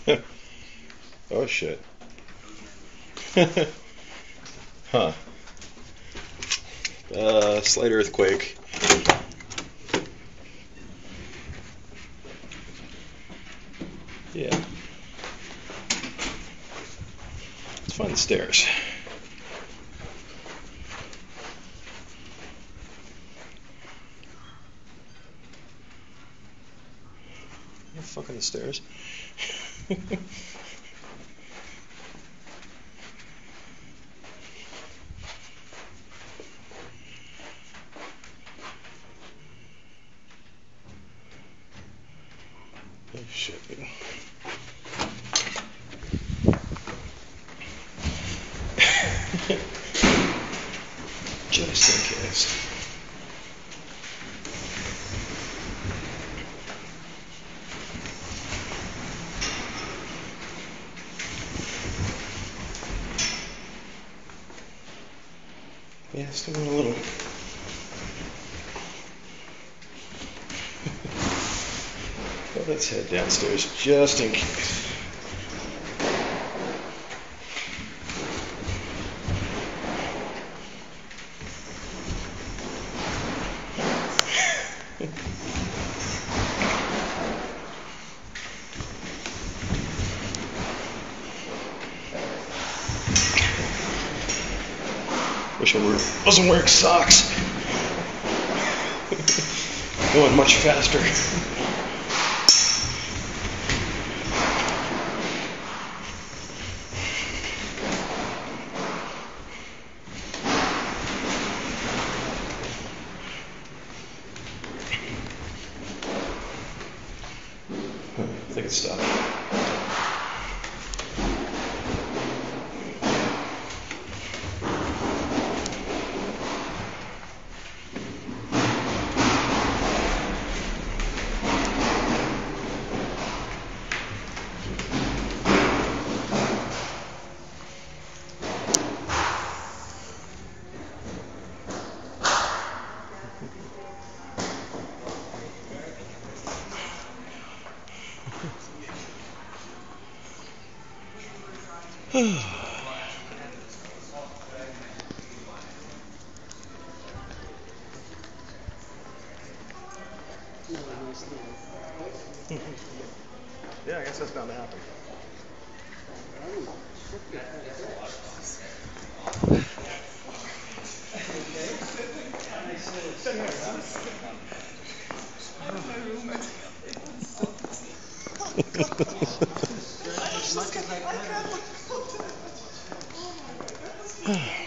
Oh shit. Huh. Slight earthquake. Yeah. Let's find the stairs. What the fuck are the stairs? Oh shit. Just in case. Yeah, still going a little. Well, let's head downstairs just in case. Wish I wasn't wearing socks. Going much faster. I think it's stopped. Yeah, I guess that's bound to happen. As much as I could.